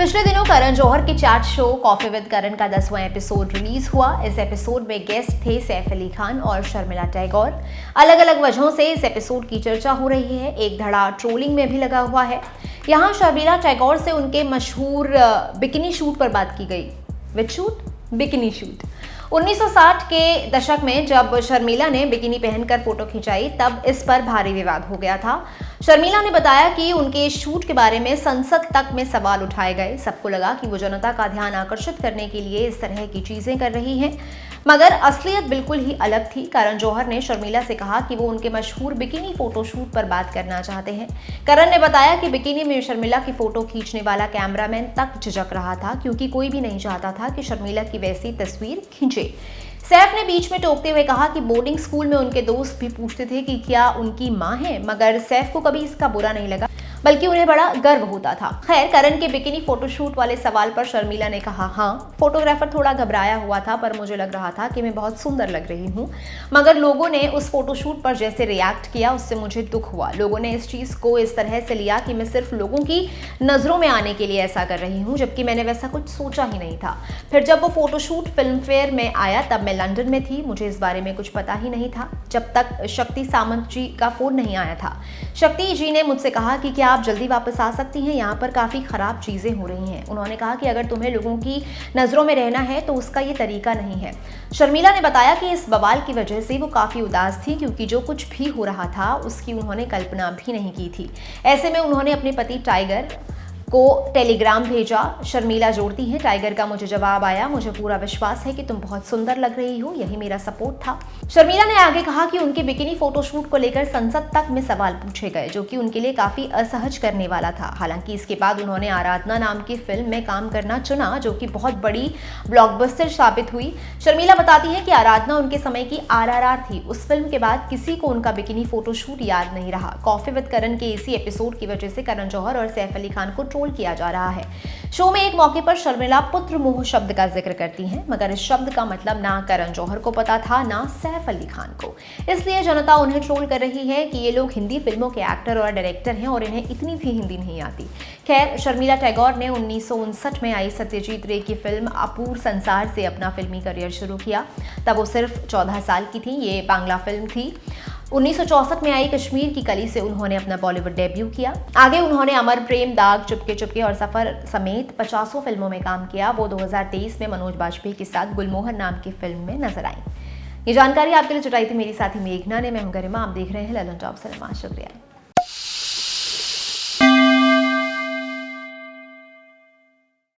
पिछले दिनों करण जौहर के चैट शो कॉफी विद करण का 10वां एपिसोड रिलीज हुआ। इस एपिसोड में गेस्ट थे सैफ अली खान और शर्मिला टैगोर। अलग अलग वजहों से इस एपिसोड की चर्चा हो रही है। एक धड़ा ट्रोलिंग में भी लगा हुआ है। यहाँ शर्मिला टैगोर से उनके मशहूर बिकिनी शूट पर बात की गई। विच शूट? Bikini shoot. 1960 के दशक में जब शर्मिला ने बिकिनी पहनकर फोटो खिंचाई तब इस पर भारी विवाद हो गया था। शर्मिला ने बताया कि उनके शूट के बारे में संसद तक में सवाल उठाए गए। सबको लगा कि वो जनता का ध्यान आकर्षित करने के लिए इस तरह की चीजें कर रही हैं, मगर असलियत बिल्कुल ही अलग थी। करण जौहर ने शर्मिला से कहा कि वो उनके मशहूर बिकिनी फोटो शूट पर बात करना चाहते हैं। करण ने बताया कि बिकिनी में शर्मिला की फोटो खींचने वाला कैमरामैन तक झिझक रहा था, क्योंकि कोई भी नहीं चाहता था कि शर्मिला की वैसी तस्वीर खींचे। सैफ ने बीच में टोकते हुए कहा कि बोर्डिंग स्कूल में उनके दोस्त भी पूछते थे कि क्या उनकी मां है, मगर सैफ को कभी इसका बुरा नहीं लगा, बल्कि उन्हें बड़ा गर्व होता था। खैर, करण के बिकिनी फोटोशूट वाले सवाल पर शर्मिला ने कहा, हाँ, फोटोग्राफर थोड़ा घबराया हुआ था, पर मुझे लग रहा था कि मैं बहुत सुंदर लग रही हूँ, मगर लोगों ने उस फोटोशूट पर जैसे रिएक्ट किया उससे मुझे दुख हुआ। लोगों ने इस चीज को इस तरह से लिया कि मैं सिर्फ लोगों की नजरों में आने के लिए ऐसा कर रही हूँ, जबकि मैंने वैसा कुछ सोचा ही नहीं था। फिर जब वो फोटोशूट फिल्म फेयर में आया तब मैं लंदन में थी, मुझे इस बारे में कुछ पता ही नहीं था जब तक शक्ति सामंत जी का फोन नहीं आया था। शक्ति जी ने मुझसे कहा कि क्या आप जल्दी वापस आ सकती हैं, यहाँ पर काफी खराब चीजें हो रही हैं। उन्होंने कहा कि अगर तुम्हें लोगों की नजरों में रहना है तो उसका ये तरीका नहीं है। शर्मिला ने बताया कि इस बवाल की वजह से वो काफी उदास थी, क्योंकि जो कुछ भी हो रहा था उसकी उन्होंने कल्पना भी नहीं की थी। ऐसे में उन्होंने अपने पति टाइगर को टेलीग्राम भेजा। शर्मिला जोड़ती हैं, टाइगर का मुझे जवाब आया, मुझे पूरा विश्वास है कि तुम बहुत सुंदर लग रही हो, यही मेरा सपोर्ट था। शर्मिला ने आगे कहा कि उनके बिकिनी फोटोशूट को लेकर संसद तक में सवाल पूछे गए, जो कि उनके लिए काफी असहज करने वाला था। हालांकि इसके बाद उन्होंने आराधना नाम की फिल्म में काम करना चुना, जो कि बहुत बड़ी ब्लॉकबस्टर साबित हुई। शर्मिला बताती है कि आराधना उनके समय की RRR थी। उस फिल्म के बाद किसी को उनका बिकिनी फोटोशूट याद नहीं रहा। कॉफी विद करण के इसी एपिसोड की वजह से करण जौहर और सैफ अली खान को ट्रोल किया जा रहा है। शो में एक मौके पर शर्मिला पुत्र मोह शब्द का जिक्र करती हैं, मगर इस शब्द का मतलब ना करण जौहर को पता था ना सैफ अली खान को। इसलिए जनता उन्हें ट्रोल कर रही है कि ये लोग हिंदी फिल्मों के एक्टर और डायरेक्टर हैं और इन्हें इतनी भी हिंदी नहीं आती। खैर, शर्मिला टैगोर ने 1959 में आई सत्यजीत रे की फिल्म अपूर संसार से अपना फिल्मी करियर शुरू किया। तब वो सिर्फ 14 साल की थी। ये बांग्ला फिल्म थी। 1964 में आई कश्मीर की कली से उन्होंने अपना बॉलीवुड डेब्यू किया। आगे उन्होंने अमर प्रेम, दाग, चुपके चुपके और सफर समेत 50 फिल्मों में काम किया। वो 2023 में मनोज बाजपेयी के साथ गुलमोहर नाम की फिल्म में नजर आई। ये जानकारी आपके लिए जुटाई थी मेरी साथी मेघना ने। मैं हूं गरिमा, आप देख रहे हैं ललन टॉप सिनेमा। शुक्रिया।